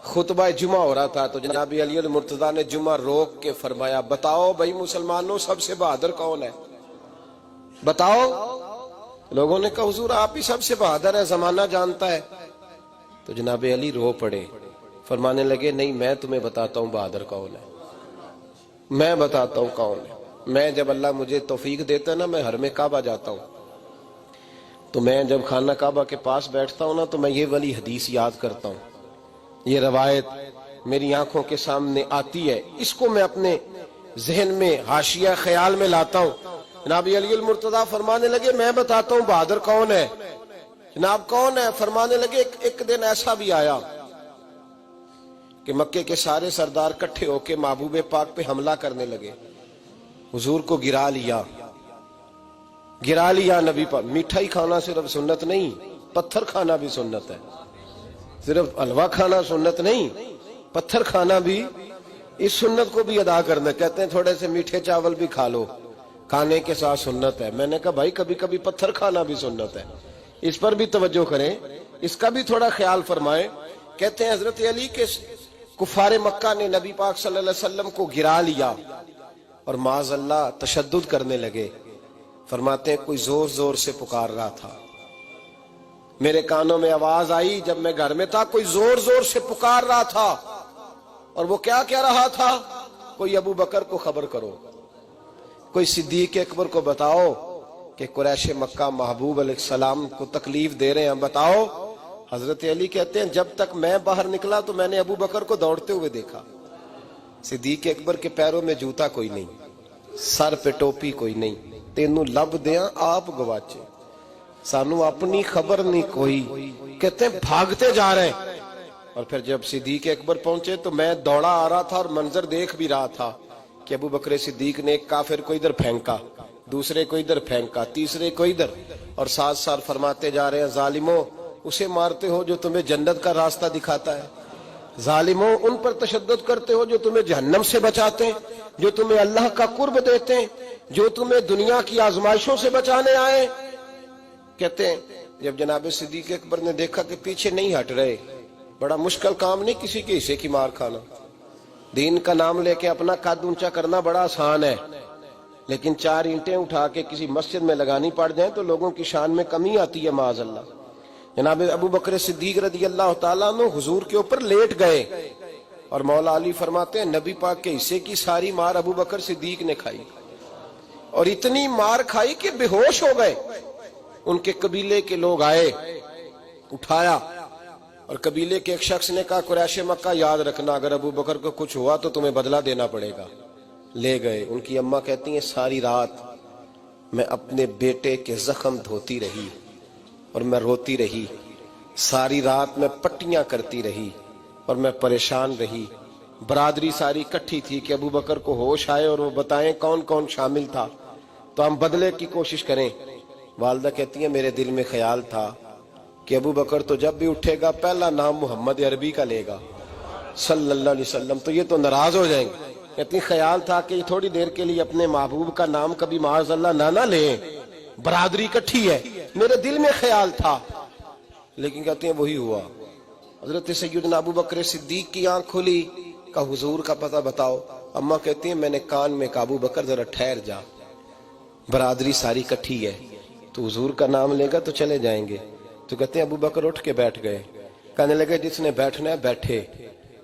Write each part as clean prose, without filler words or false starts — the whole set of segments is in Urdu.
خطبہ جمعہ ہو رہا تھا تو جناب علی المرتضیٰ نے جمعہ روک کے فرمایا بتاؤ بھائی مسلمانوں سب سے بہادر کون ہے؟ بتاؤ۔ لوگوں نے کہا حضور آپ ہی سب سے بہادر ہے، زمانہ جانتا ہے۔ تو جناب علی رو پڑے، فرمانے لگے نہیں میں تمہیں بتاتا ہوں بہادر کون ہے، میں بتاتا ہوں کون ہے۔ میں جب اللہ مجھے توفیق دیتا ہے نا، میں حرم کعبہ جاتا ہوں تو میں جب خانہ کعبہ کے پاس بیٹھتا ہوں نا تو میں یہ والی حدیث یاد کرتا ہوں، یہ روایت میری آنکھوں کے سامنے آتی ہے، اس کو میں اپنے ذہن میں حاشیہ خیال میں لاتا ہوں۔ جناب علی المرتضیٰ فرمانے لگے میں بتاتا ہوں بہادر کون ہے۔ جناب کون ہے؟ فرمانے لگے ایک دن ایسا بھی آیا کہ مکے کے سارے سردار کٹھے ہو کے محبوب پاک پہ حملہ کرنے لگے، حضور کو گرا لیا نبی پر۔ میٹھا ہی کھانا صرف سنت نہیں، پتھر کھانا بھی سنت ہے، صرف حلوہ کھانا سنت نہیں، پتھر کھانا بھی اس سنت کو بھی ادا کرنا۔ کہتے ہیں تھوڑے سے میٹھے چاول بھی کھا لو، کھانے کے ساتھ سنت ہے۔ میں نے کہا بھائی کبھی کبھی پتھر کھانا بھی سنت ہے، اس پر بھی توجہ کریں، اس کا بھی تھوڑا خیال فرمائیں۔ کہتے ہیں حضرت علی کے کفار مکہ نے نبی پاک صلی اللہ علیہ وسلم کو گرا لیا اور معاذ اللہ تشدد کرنے لگے۔ فرماتے ہیں کوئی زور زور سے پکار رہا تھا، میرے کانوں میں آواز آئی جب میں گھر میں تھا، کوئی زور زور سے پکار رہا تھا، اور وہ کیا کہہ رہا تھا؟ کوئی ابو بکر کو خبر کرو، کوئی صدیق اکبر کو بتاؤ کہ قریش مکہ محبوب علیہ السلام کو تکلیف دے رہے ہیں، بتاؤ۔ حضرت علی کہتے ہیں جب تک میں باہر نکلا تو میں نے ابو بکر کو دوڑتے ہوئے دیکھا، صدیق اکبر کے پیروں میں جوتا کوئی نہیں، سر پہ ٹوپی کوئی نہیں، تینوں لب دیاں آپ گواچے، سانو اپنی خبر نہیں کوئی۔ کہتے ہیں بھاگتے جا رہے ہیں، اور پھر جب صدیق اکبر پہنچے تو میں دوڑا آ رہا تھا اور منظر دیکھ بھی رہا تھا کہ ابو بکر صدیق نے ایک کافر کو ادھر پھینکا، دوسرے کو ادھر پھینکا، تیسرے کو ادھر، اور ساتھ ساتھ فرماتے جا رہے ہیں ظالموں اسے مارتے ہو جو تمہیں جنت کا راستہ دکھاتا ہے، ظالموں ان پر تشدد کرتے ہو جو تمہیں جہنم سے بچاتے ہیں، جو تمہیں اللہ کا قرب دیتے ہیں، جو تمہیں دنیا کی آزمائشوں سے بچانے آئے۔ کہتے ہیں جب جناب صدیق اکبر نے دیکھا کہ پیچھے نہیں ہٹ رہے، بڑا مشکل کام نہیں کسی کے حصے کی مار کھانا، دین کا نام لے کے اپنا قد اونچا کرنا بڑا آسان ہے، لیکن 4 اینٹیں اٹھا کے کسی مسجد میں لگانی پڑ جائیں تو لوگوں کی شان میں کمی آتی ہے معاذ اللہ۔ جناب ابو بکر صدیق رضی اللہ تعالیٰ عنہ حضور کے اوپر لیٹ گئے، اور مولا علی فرماتے ہیں نبی پاک کے حصے کی ساری مار ابو بکر صدیق نے کھائی، اور اتنی مار کھائی کہ بے ہوش ہو گئے۔ ان کے قبیلے کے لوگ آئے، اٹھایا، اور قبیلے کے ایک شخص نے کہا قریش مکہ یاد رکھنا اگر ابو بکر کو کچھ ہوا تو تمہیں بدلہ دینا پڑے گا۔ لے گئے۔ ان کی اماں کہتی ہیں ساری رات میں اپنے بیٹے کے زخم دھوتی رہی اور میں روتی رہی، ساری رات میں پٹیاں کرتی رہی اور میں پریشان رہی۔ برادری ساری کٹھی تھی کہ ابو بکر کو ہوش آئے اور وہ بتائیں کون کون شامل تھا تو ہم بدلے کی کوشش کریں۔ والدہ کہتی ہیں میرے دل میں خیال تھا کہ ابو بکر تو جب بھی اٹھے گا پہلا نام محمد عربی کا لے گا صلی اللہ علیہ وسلم، تو یہ تو ناراض ہو جائیں گے۔ کہتی خیال تھا کہ تھوڑی دیر کے لیے اپنے محبوب کا نام کبھی معاذ اللہ نہ لیں، برادری کٹھی ہے، میرے دل میں خیال تھا، لیکن کہتے ہیں وہی ہوا۔ حضرت سیدنا ابو بکر صدیق کی آنکھ کھلی، کہا حضور کا پتہ بتاؤ۔ اماں کہتی ہیں میں نے کان میں کہا ابو بکر ذرا ٹھہر جا، برادری ساری کٹھی ہے، تو حضور کا نام لے گا تو چلے جائیں گے۔ تو کہتے ہیں ابو بکر اٹھ کے بیٹھ گئے، کہنے لگے جس نے بیٹھنا ہے بیٹھے،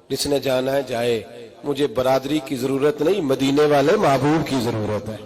جس نے جانا ہے جائے، مجھے برادری کی ضرورت نہیں، مدینے والے محبوب کی ضرورت ہے۔